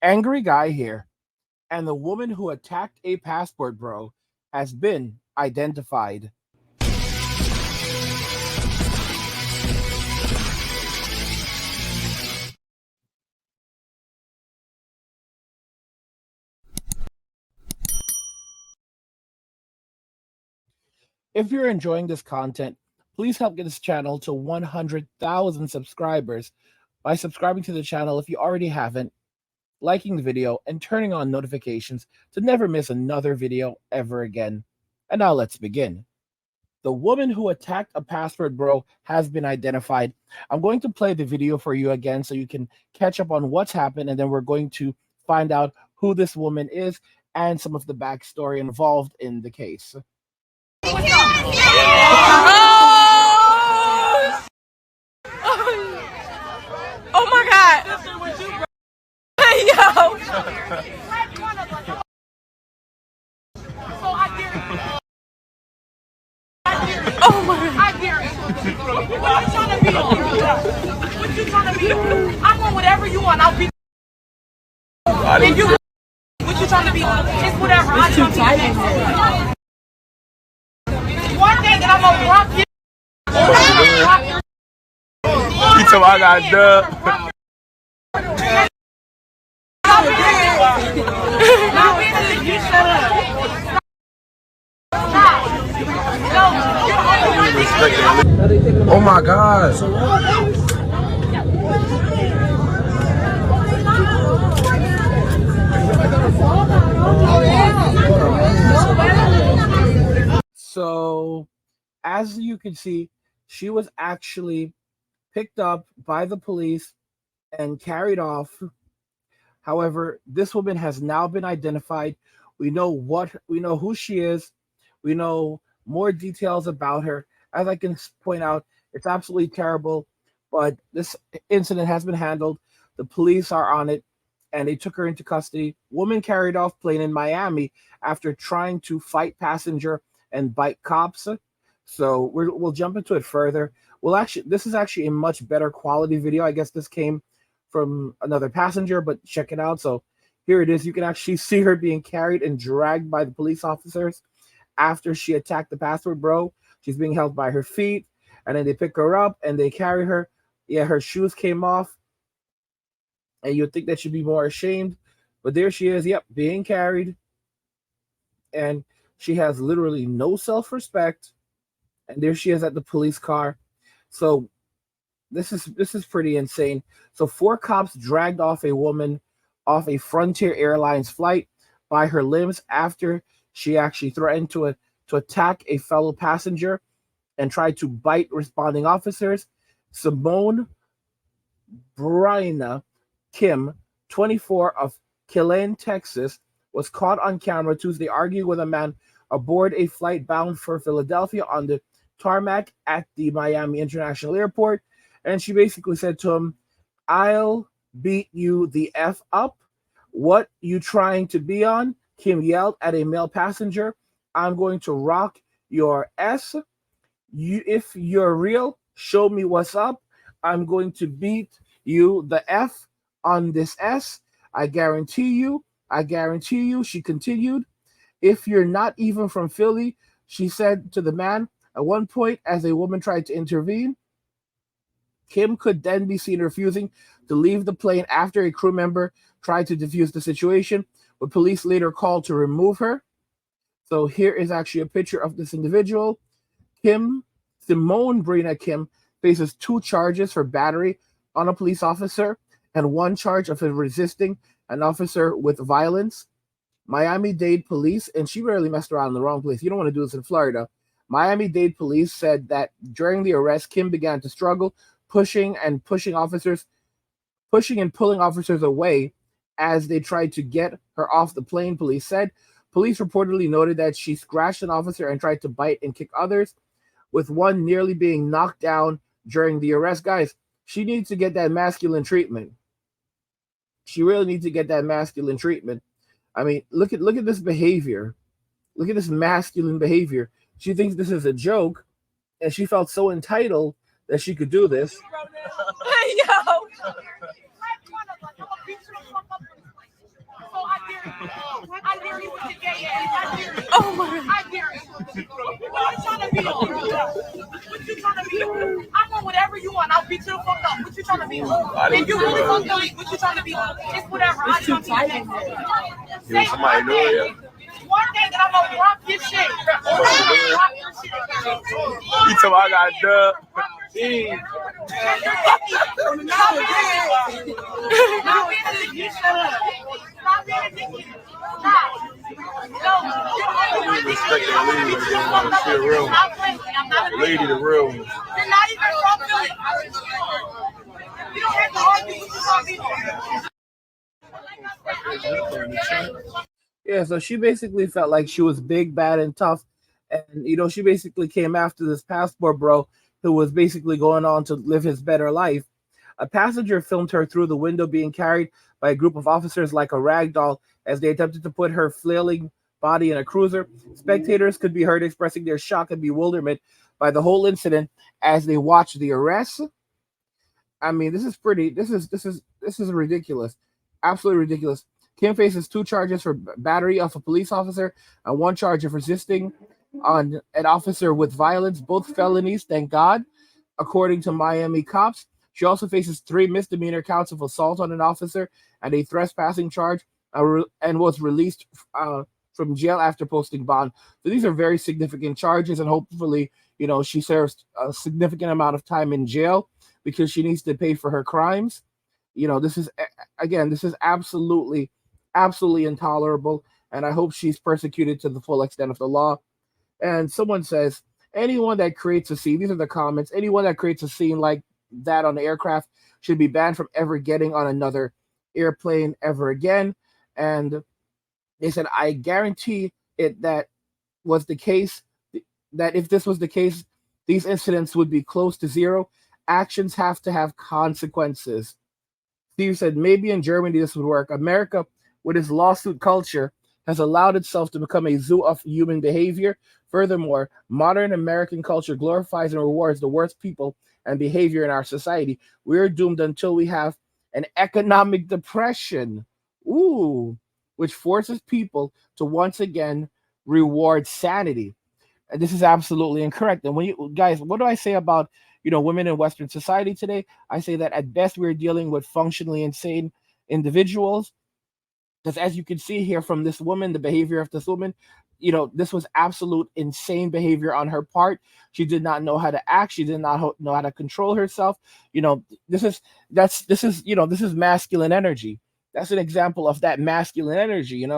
Angry guy here, and the woman who attacked a passport bro has been identified. If you're enjoying this content, please help get this channel to 100,000 subscribers by subscribing to the channel if you already haven't, liking the video, and turning on notifications to never miss another video ever again. And now let's begin. The woman who attacked a passport bro has been identified. I'm going to play the video for you again so you can catch up on what's happened, and then we're going to find out who this woman is and some of the backstory involved in the case. Oh my God! Yo! Oh my God! I dare you. What you trying to be on? What you trying to be on? I'm on whatever you want. I'll be. And you. What you trying to be on? It's whatever. It's too tight in here. One day that I'm gonna block you. He told me I got dub. Oh my God. So, as you can see, she was actually picked up by the police and carried off. However, this woman has now been identified. We know who she is. We know more details about her. As I can point out, it's absolutely terrible, but this incident has been handled. The police are on it, and they took her into custody. Woman carried off plane in Miami after trying to fight passenger and bite cops. So we'll jump into it further. This is actually a much better quality video. I guess this came from another passenger, but check it out. So here it is. You can actually see her being carried and dragged by the police officers after she attacked the passport bro. She's being held by her feet, and then they pick her up and they carry her. Yeah, her shoes came off, and you'd think that she'd be more ashamed, but there she is. Yep, being carried, and she has literally no self-respect. And there she is at the police car. So this is pretty insane. So 4 cops dragged off a woman off a Frontier Airlines flight by her limbs after she actually threatened to attack a fellow passenger and tried to bite responding officers. Simone Bryna Kim, 24, of Killeen, Texas, was caught on camera Tuesday arguing with a man aboard a flight bound for Philadelphia on the tarmac at the Miami International Airport. And she basically said to him, "I'll beat you the F up. What you trying to be on?" Kim yelled at a male passenger. "I'm going to rock your S. If you're real, show me what's up. I'm going to beat you the F on this S. I guarantee you. I guarantee you," she continued. "If you're not even from Philly," she said to the man. At one point, as a woman tried to intervene, Kim could then be seen refusing to leave the plane after a crew member tried to defuse the situation, but police later called to remove her. So here is actually a picture of this individual. Simone Bryna Kim faces 2 charges for battery on a police officer and 1 charge of resisting an officer with violence. Miami-Dade police, and she rarely messed around in the wrong place. You don't want to do this in Florida. Miami-Dade police said that during the arrest, Kim began to struggle, pushing and pulling officers away as they tried to get her off the plane, police said. Police reportedly noted that she scratched an officer and tried to bite and kick others, with one nearly being knocked down during the arrest. Guys, she needs to get that masculine treatment. She really needs to get that masculine treatment. I mean, look at this behavior. Look at this masculine behavior. She thinks this is a joke, and she felt so entitled that she could do this. Oh my God. I dare you. What you trying to be on? What you trying to be on? I'm on whatever you want. I'll beat you the fuck up. What you trying to be on? If you really fucked up, what you trying to be on? It's whatever. It's too tight in there. Say somebody one know it, thing. One thing that I'm gonna drop your shit. Drop your shit. He told me I got dub. Respect that lady again. She a real one. Lady, the real one. You're not even from Philly. You don't have to argue with Yeah, so she basically felt like she was big, bad, and tough. And, she basically came after this passport bro who was basically going on to live his better life. A passenger filmed her through the window being carried by a group of officers like a rag doll as they attempted to put her flailing body in a cruiser. Spectators could be heard expressing their shock and bewilderment by the whole incident as they watched the arrest. I mean, this is ridiculous. Absolutely ridiculous. Kim faces 2 charges for battery of a police officer and 1 charge of resisting on an officer with violence, both felonies, thank God, according to Miami cops. She also faces 3 misdemeanor counts of assault on an officer and a trespassing charge, and was released from jail after posting bond. So these are very significant charges, and hopefully, she serves a significant amount of time in jail because she needs to pay for her crimes. This is absolutely intolerable, and I hope she's persecuted to the full extent of the law. And someone says, anyone that creates a scene, these are the comments, anyone that creates a scene like that on the aircraft should be banned from ever getting on another airplane ever again. And they said, I guarantee it that was the case, that if this was the case, these incidents would be close to zero. Actions have to have consequences. Steve said, maybe in Germany this would work. America, with its lawsuit culture, has allowed itself to become a zoo of human behavior. Furthermore, modern American culture glorifies and rewards the worst people and behavior in our society. We're doomed until we have an economic depression, which forces people to once again reward sanity. And this is absolutely incorrect. And when you guys, what do I say about women in Western society today? I say that at best we're dealing with functionally insane individuals. Because as you can see here from this woman, the behavior of this woman, this was absolute insane behavior on her part. She did not know how to act. She did not know how to control herself. This is masculine energy. That's an example of that masculine energy,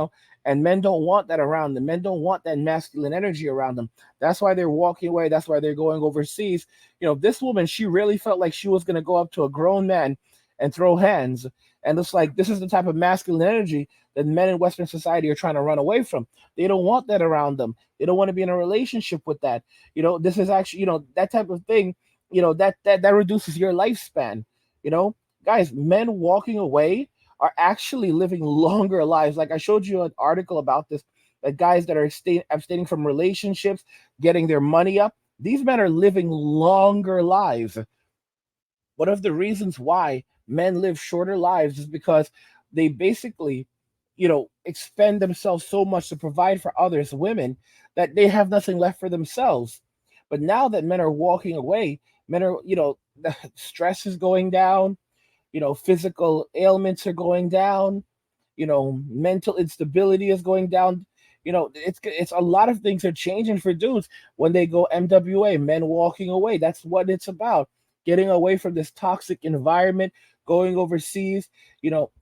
and men don't want that around them. Men don't want that masculine energy around them. That's why they're walking away. That's why they're going overseas. This woman, she really felt like she was going to go up to a grown man and throw hands. And it's like, this is the type of masculine energy that men in Western society are trying to run away from. They don't want that around them. They don't want to be in a relationship with that. This is actually, that type of thing, that reduces your lifespan. Guys, men walking away are actually living longer lives. Like I showed you an article about this, that guys that are abstaining from relationships, getting their money up, these men are living longer lives. One of the reasons why men live shorter lives is because they basically, expend themselves so much to provide for others, women, that they have nothing left for themselves. But now that men are walking away, men are, the stress is going down, physical ailments are going down, mental instability is going down. It's a lot of things are changing for dudes when they go MWA, men walking away. That's what it's about. Getting away from this toxic environment, going overseas.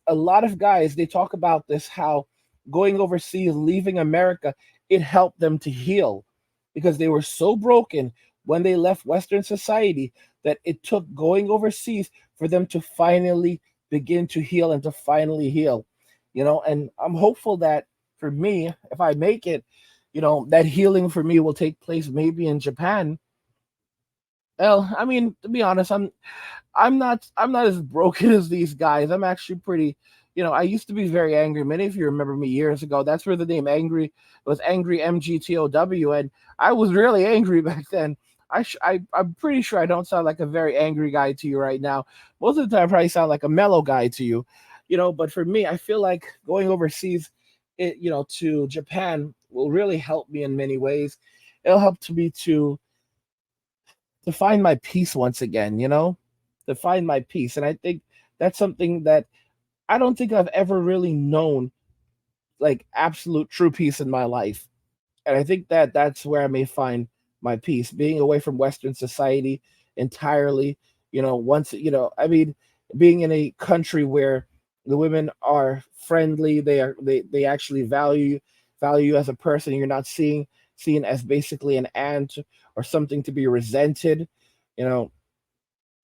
A lot of guys, they talk about this, how going overseas, leaving America, it helped them to heal because they were so broken when they left Western society that it took going overseas for them to finally begin to heal and to finally heal. And I'm hopeful that for me, if I make it, that healing for me will take place maybe in Japan. Well, I mean, to be honest, I'm not as broken as these guys. I'm actually pretty, I used to be very angry. Many of you remember me years ago. That's where the name angry was, angry MGTOW, and I was really angry back then. I'm pretty sure I don't sound like a very angry guy to you right now. Most of the time, I probably sound like a mellow guy to you, But for me, I feel like going overseas, to Japan will really help me in many ways. It'll help to me to find my peace once again, to find my peace. And I think that's something that I don't think I've ever really known, like absolute true peace in my life. And I think that that's where I may find my peace, being away from Western society entirely. Once I mean, being in a country where the women are friendly, they actually value you as a person. You're not seen as basically an ant or something to be resented. You know,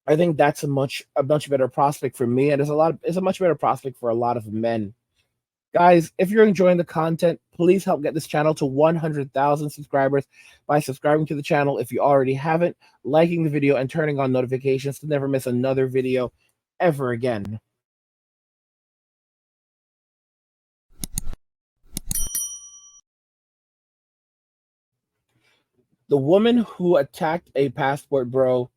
I think that's a much better prospect for me, and it's a much better prospect for a lot of men. Guys, if you're enjoying the content, please help get this channel to 100,000 subscribers by subscribing to the channel if you already haven't, liking the video, and turning on notifications to never miss another video ever again. The woman who attacked a passport bro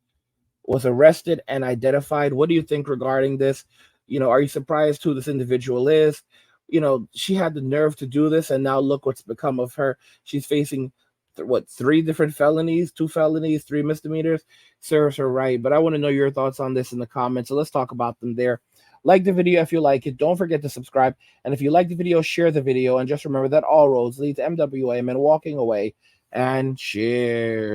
was arrested and identified. What do you think regarding this? Are you surprised who this individual is? She had the nerve to do this, and now look what's become of her. She's facing three different felonies, two felonies, three misdemeanors. Serves her right. But I want to know your thoughts on this in the comments, so let's talk about them there. Like the video if you like it. Don't forget to subscribe. And if you like the video, share the video. And just remember that all roads lead to MWA, men walking away, and cheers.